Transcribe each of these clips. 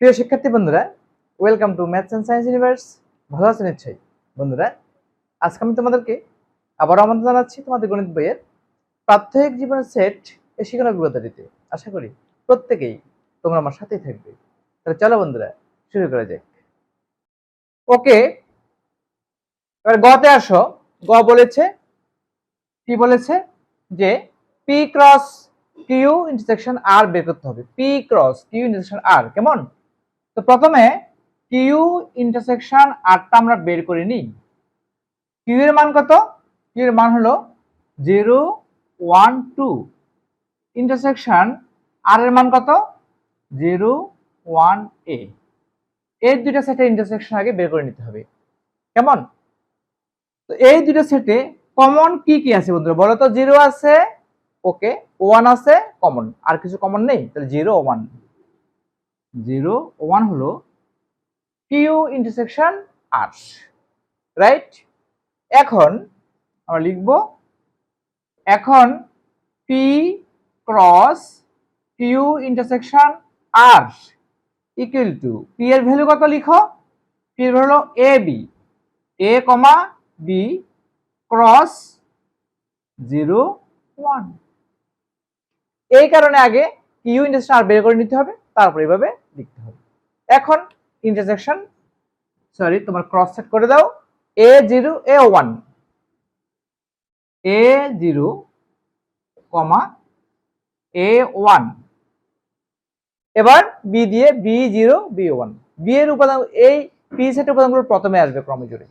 প্রিয় শিক্ষার্থী বন্ধুরা, welcome to maths and science universe. ভালো আছেন নিশ্চয়ই বন্ধুরা। আজকে আমি তোমাদেরকে আবার আমন্ত্রণ জানাচ্ছি তোমাদের গণিত বইয়ের প্রাত্যহিক জীবনের সেট এ শিক্ষণ অভিজ্ঞতা দিতে। আশা করি প্রত্যেকেই তোমরা আমার সাথেই থাকবে। তাহলে চলো বন্ধুরা, শুরু করা যাক। ওকে, এবার গতে আসো। গ বলেছে, কি বলেছে যে পি ক্রস কিউ ইন্টারসেকশন আর বের করতে হবে। পি ক্রস কিউ ইন্টারসেকশন আর, কেমন? তো প্রথমে কিউ ইন্টারসেকশন আরটা আমরা বের করে নিই। কিউ এর মান কত? কিউ এর মান হলো 0 1 2। ইন্টারসেকশন আর এর মান কত? 0 1 a। এই দুইটা সেটের ইন্টারসেকশন আগে বের করে নিতে হবে, কেমন? তো এই দুইটা সেটে কমন কি কি আছে বন্ধুরা বলো তো? 0 আছে, ওকে, 1 আছে কমন, আর কিছু কমন নেই। তাহলে 0 1 0 1 হলো কিউ ইন্টারসেকশন আর, রাইট? এখন আমরা লিখব, এখন P cross Q intersection R equal to, P এর ভ্যালু কত লিখো? পি এর value A B, A comma B cross 0 1। এই কারণে আগে কিউ ইন্টারসেকশন আর বের করে নিতে হবে, তারপর এইভাবে লিখতে হবে। এখন ইন্টারসেকশন, সরি, তোমার ক্রস সেট করে দাও। এ 0 এ 1, এ 0 কমা এ 1। এবার বি দিয়ে বি 0 বি 1। বি এর উপাদান, এই পি সেটের উপাদানগুলো প্রথমে আসবে ক্রমে জুড়ে।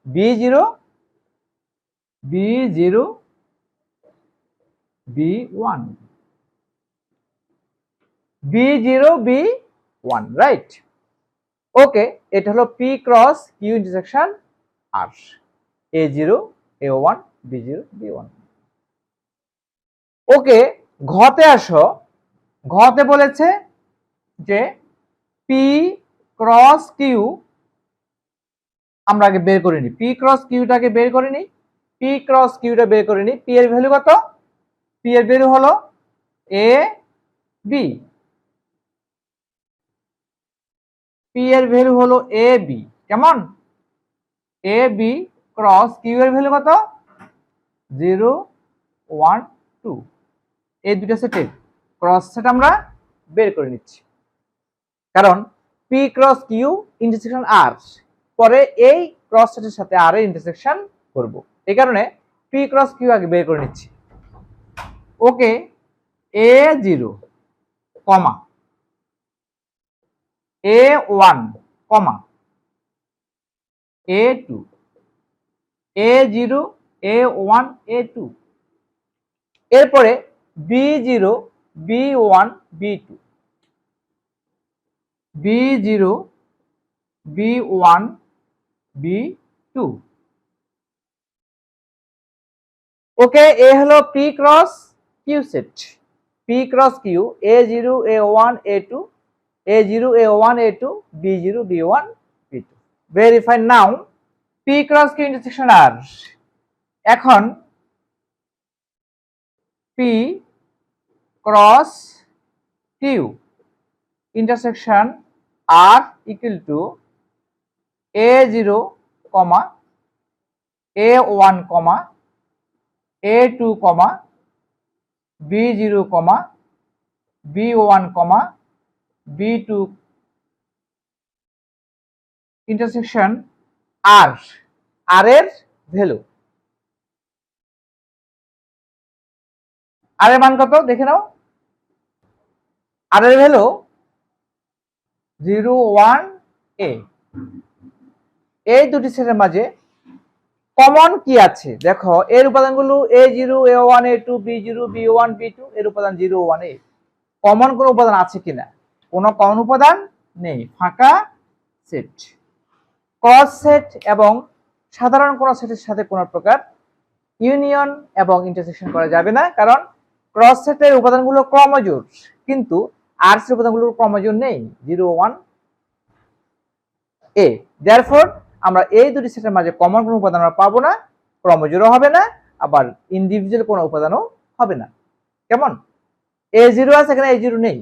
B 0 B 0 B 1, B 0 B 1, right? Okay, এটা হলো P cross Q intersection R, A 0 A 1 B 0 B 1। Okay, ঘতে আসো। ঘতে বলেছে যে পি ক্রস কিউ আমরা আগে বের করে নিই। পি ক্রস কিউটাকে বের করে নিই। পি ক্রস কিউটা বের করে নিই। পি এর ভ্যালু কত? পি এর ভ্যালু হলো এ বি, পি এর ভ্যালু হলো এ বি, কেমন? এ বি ক্রস কিউ এর ভ্যালু কত? 0 1 2। এই দুটো সেটের ক্রস সেট আমরা বের করে নিচ্ছি, কারণ পি ক্রস কিউ ইন্টারসেকশন আর, পরে এই ক্রস সেটের সাথে আর এর ইন্টারসেকশন করব। এই কারণে পি ক্রস কিউ আগে বের করে নিচ্ছি। ওকে, এ 0 comma A 1 comma A 2, A 0 A 1 A 2। এরপরে B 0 B 1 B 2, B 0 B 1 B 2। Okay, এ হলো P cross Q set. P cross Q, A 0 A 1 A 2, A 0 A 1 A 2, B 0 B 1 B 2। Verify now P cross Q intersection R. এখন P cross Q intersection R equal to A 0 comma A 1 comma A 2 comma B 0 comma B 1 comma B 2 intersection আর, আর এর value, আর এর মান কত দেখে নাও। আর এর value 0 1 a। এই দুটি সেটের মাঝে কমন কি আছে দেখো। এর উপাদানগুলো এ 0 A 1 A 2 B 0 B 1 B 2, এর উপাদান 0 1 a। কমন কোন উপাদান আছে কিনা? কোনো কমন উপাদান নেই, ফাঁকা সেট। ক্রস সেট এবং সাধারণ কোন সেটের সাথে কোনো প্রকার ইউনিয়ন এবং ইন্টারসেকশন করা যাবে না, কারণ ক্রস সেটের উপাদানগুলো ক্রমজোড়, কিন্তু আর এর উপাদানগুলোর ক্রমজোড় নেই, 0 1 a। দেয়ারফর আমরা এই দুটি সেটের মাঝে কমন কোনো উপাদান আমরা পাবো না, ক্রমজোড়ও হবে না, আবার ইন্ডিভিজুয়াল কোনো উপাদানও হবে না। কেমন? a 0 আছে, এখানে a 0 নেই,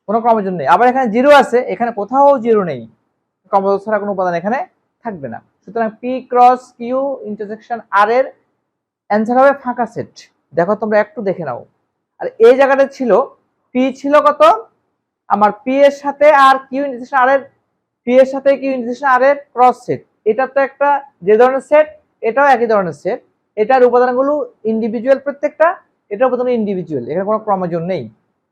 কোনো ক্রমজোর নেই। আবার এখানে জিরো আছে, এখানে কোথাও জিরো নেই, ক্রমজোর ছাড়া কোনো উপাদান এখানে থাকবে না। সুতরাং P cross Q intersection R এর অ্যান্সার হবে ফাঁকা সেট। দেখো তোমরা একটু দেখে নাও। আর এই জায়গাটা ছিল পি ছিল কত, আমার পি এর সাথে আর কিউ ইন্টারসেকশন আর এর, পি এর সাথে কিউ ইন্টারসেকশন আর এর ক্রস সেট। এটা তো একটা যে ধরনের সেট, এটাও একই ধরনের সেট। এটার উপাদানগুলো ইন্ডিভিজুয়াল প্রত্যেকটা, এটার উপাদান ইন্ডিভিজুয়াল, এখানে কোনো ক্রমজোর নেই,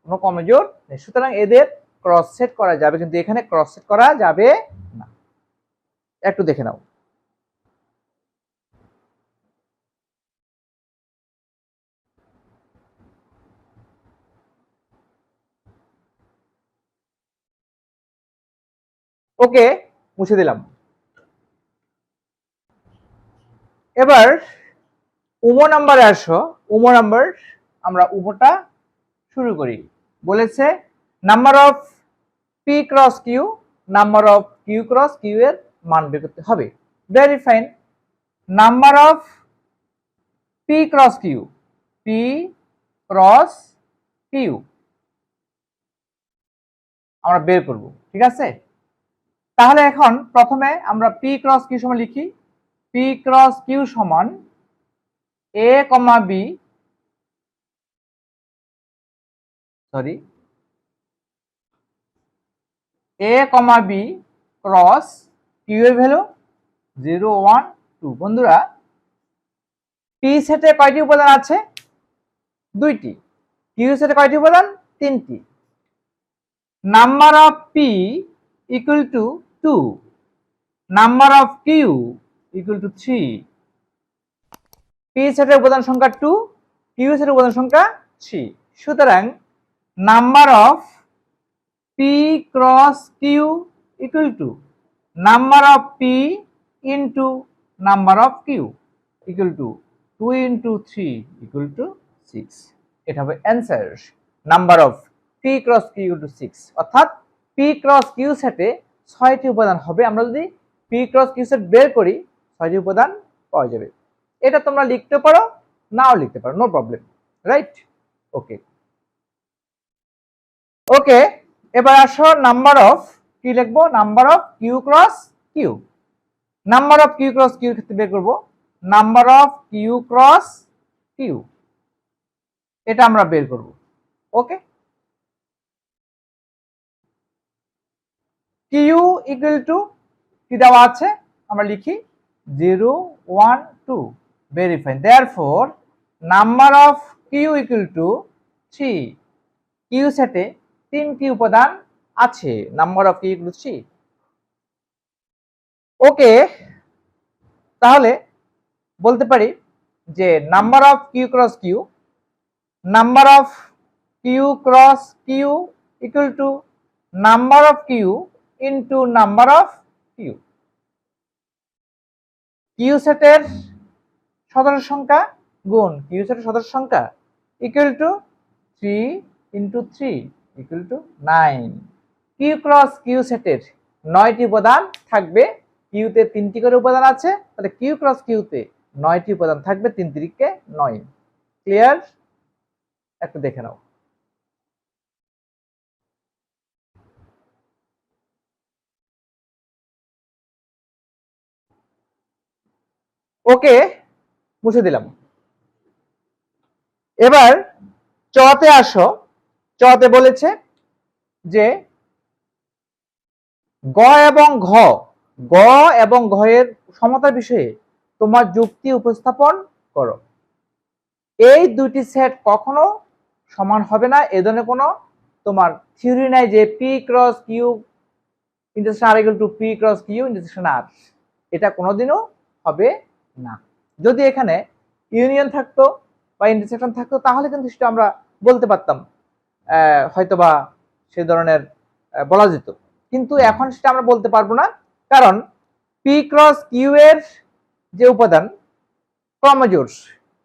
কোনো ক্রমজোর নেই। সুতরাং এদের ক্রস সেট করা যাবে, কিন্তু এখানে ক্রস সেট করা যাবে না। একটু দেখে নাও। ওকে, মুছে দিলাম। এবার উমো নাম্বারে আসো। উমো নাম্বার, আমরা উমোটা শুরু করি। বলেছে number of P cross Q, number of Q cross Q এর মান বের করতে হবে। Very fine. Number of P cross Q, P cross Q আমরা বের করব, ঠিক আছে? তাহলে এখন প্রথমে আমরা পি ক্রস কিউ সমান লিখি, পি ক্রস কিউ সমান এ কমা বি, সরি, এ কমা বি ক্রস কিউ এর ভ্যালু 0 1 2। বন্ধুরা, পি সেটে কয়টি উপাদান আছে? দুইটি। কিউ সেটে কয়টি উপাদান? তিনটি। Number of P equal to 2, number of Q equal to 3। P সেটের উপাদান সংখ্যা 2, কিউ সেটের উপাদান সংখ্যা 3। সুতরাং number of P cross Q equal to number of P into number of Q equal to 2 into 3 equal to 6। এটা হবে answer. Number of P cross Q equal to 6, অর্থাৎ পি ক্রস কিউ সেটে 6টি উপাদান হবে। আমরা যদি পি ক্রস কিউ সেট বের করি 6টি উপাদান পাওয়া যাবে। এটা তোমরা লিখতে পারো, নাও লিখতে পারো, no problem, right? Okay okay, এবার আসো নাম্বার অফ কি লিখবো, number of Q cross Q. Number of Q cross Q ক্ষেত্রে বের করবো number of Q cross Q, এটা আমরা বের করব। ওকে, কিউ ইকুয়াল টু কি দেওয়া আছে আমরা লিখি 0 1 2। Very fine. Therefore number of Q equal to 3। Q সেটে 3টি উপাদান আছে, number of Q equal to 3। Okay, তাহলে বলতে পারি যে number of Q cross Q, number of Q cross Q equal to number of Q into number of Q. Q সেটের সদস্য সংখ্যা গুণ কিউ সেটের সদস্য সংখ্যা equal to 3 into 3 equal to 9। Q cross Q সেটের 9টি উপাদান থাকবে, কিউতে 3টি করে উপাদান আছে, তাহলে কিউ ক্রস কিউতে 9টি উপাদান থাকবে, 3 3 9। ক্লিয়ার? একটু দেখে নাও। ওকে, মুছে দিলাম। এবার চতে আসো। চতে বলেছে যে গ এবং ঘ, গ এবং ঘ এর সমতার বিষয়ে তোমার যুক্তি উপস্থাপন করো। এই দুইটি সেট কখনো সমান হবে না, এ ধরনের কোনো তোমার থিওরি নাই যে P cross Q intersection R equal to P cross Q intersection R. এটা কোনোদিনও হবে না। যদি এখানে ইউনিয়ন থাকতো বা ইন্টারসেকশন থাকতো তাহলে কিন্তু সেটা আমরা বলতে পারতাম, হয়তোবা সে ধরনের বলা যেত, কিন্তু এখন সেটা আমরা বলতে পারবো না, কারণ পি ক্রস কিউ এর যে উপাদান ক্রমজোড়,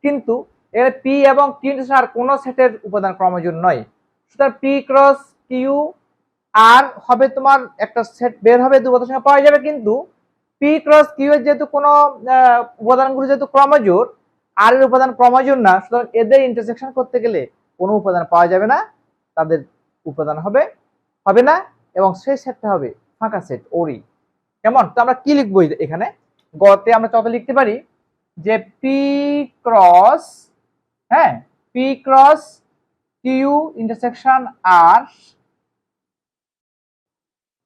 কিন্তু এর পি এবং কিউ ইন্টারসেকশন আর কোন সেটের উপাদান ক্রমজোড় নয়। সুতরাং পি ক্রস কিউ আর হবে তোমার একটা সেট বের হবে, দু উপাদান সংখ্যা পাওয়া যাবে, কিন্তু পি ক্রস কিউ এর যেহেতু কোনো উপাদানগুলো যেহেতু ক্রমজোড়, আর এর উপাদান ক্রমজোড় না, সুতরাং এদের ইন্টারসেকশন করতে গেলে কোনো উপাদান পাওয়া যাবে না, তাদের উপাদান হবে হবে না, এবং সেই সেটটা হবে ফাঁকা সেট ওরি। কেমন? তো আমরা কি লিখবো এখানে? গতে আমরা কত লিখতে পারি যে পি ক্রস, হ্যাঁ, P cross Q intersection R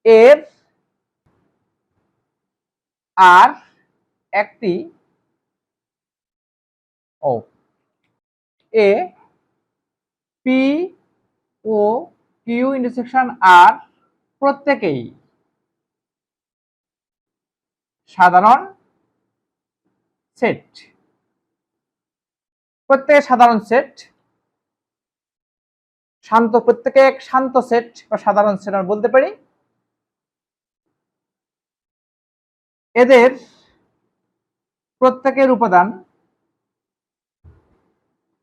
এর আর একটি ও এ পি ও কিউ ইন্টারসেকশন আর প্রত্যেকেই সাধারণ সেট, প্রত্যেকে সাধারণ সেট, শান্ত, প্রত্যেকে এক শান্ত সেট বা সাধারণ সেট আমরা বলতে পারি। এদের প্রত্যেকের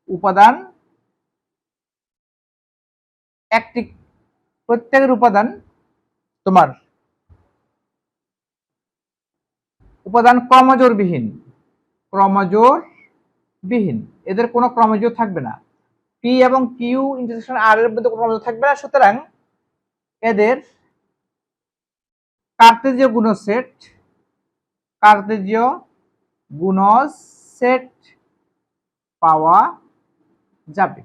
উপাদান একটি, প্রত্যেকের উপাদান তোমার উপাদান ক্রমজোড়বিহীন, এদের কোনো ক্রমজোড় থাকবে না। পি এবং কিউ ইন্টারসেকশন আর এর মধ্যে কোনো ক্রমজোড় থাকবে না, সুতরাং এদের কার্তেজীয় গুণজ সেট পাওয়া যাবে।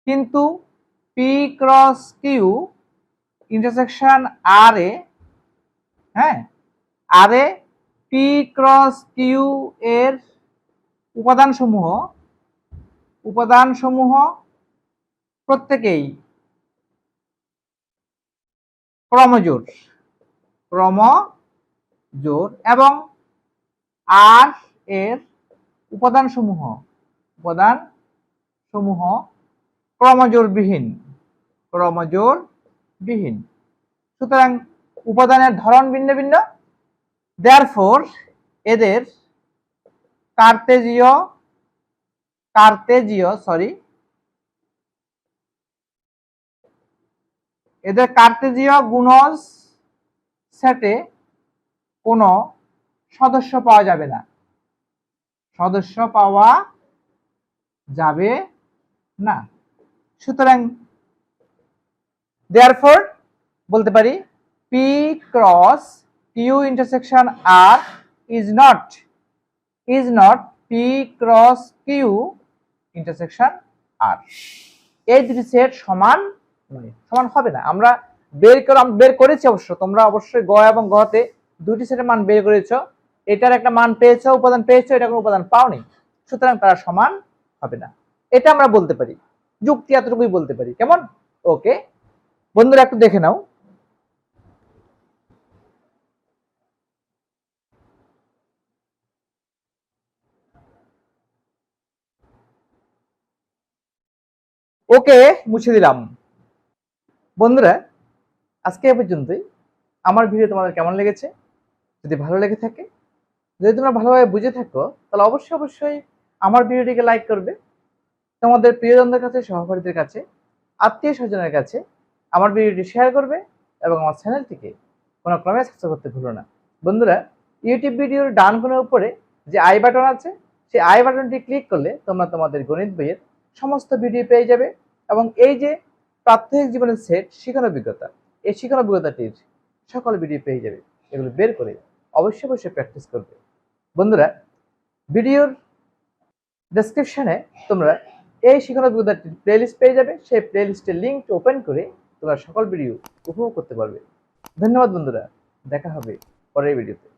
কিন্তু P cross Q intersection R এ, হ্যাঁ, আর এ পি ক্রস কিউ এর উপাদানসমূহ প্রত্যেকেই ক্রমজোড় এবং আর এর উপাদানসমূহ ক্রমজোড়বিহীন। সুতরাং উপাদানের ধরন ভিন্ন ভিন্ন, দেয়ারফর এদের কার্তেজীয় গুণজ সেটে কোনো সদস্য পাওয়া যাবে না। সুতরাং দেয়ারফর বলতে পারি P cross Q intersection R is not P cross Q intersection R. এই দুটি সেট সমান হবে না। আমরা বের করেছি, অবশ্য তোমরা অবশ্যই গ এবং গতে দুটি সেটের মান বের করেছো, এটার একটা মান পেয়েছো, উপাদান পেয়েছো, এটা কোনো উপাদান পাওনি, সুতরাং তারা সমান হবে না। এটা আমরা বলতে পারি, যুক্তি এতটুকুই বলতে পারি। কেমন? ওকে বন্ধুরা, একটু দেখে নাও। ওকে, মুছে দিলাম। বন্ধুরা, আজকে এ পর্যন্তই। আমার ভিডিও তোমাদের কেমন লেগেছে? যদি ভালো লেগে থাকে, যদি তোমরা ভালোভাবে বুঝে থাকো, তাহলে অবশ্যই আমার ভিডিওটিকে লাইক করবে, তোমাদের প্রিয়জনদের কাছে, সহপাঠীদের কাছে, আত্মীয় স্বজনের কাছে আমার ভিডিওটি শেয়ার করবে, এবং আমার চ্যানেলটিকে কোনো ক্রমে সাবস্ক্রাইব করতে ভুলো না। বন্ধুরা, ইউটিউব ভিডিওর ডান কোণের উপরে যে আই বাটন আছে, সেই আই বাটনটি ক্লিক করলে তোমরা তোমাদের গণিত বইয়ের সমস্ত ভিডিও পেয়ে যাবে, এবং এই যে প্রাত্যহিক জীবনের সেট শিক্ষণ অভিজ্ঞতা, এই শিক্ষণ অভিজ্ঞতাটির সকল ভিডিও পেয়ে যাবে। এগুলো বের করে অবশ্যই প্র্যাকটিস করবে। বন্ধুরা, ভিডিওর ডেসক্রিপশনে তোমরা এই শিক্ষণ অভিজ্ঞতাটির প্লেলিস্ট পেয়ে যাবে, সেই প্লেলিস্টের লিঙ্ক ওপেন করে তোমরা সকল ভিডিও উপভোগ করতে পারবে। ধন্যবাদ বন্ধুরা, দেখা হবে পরের ভিডিওতে।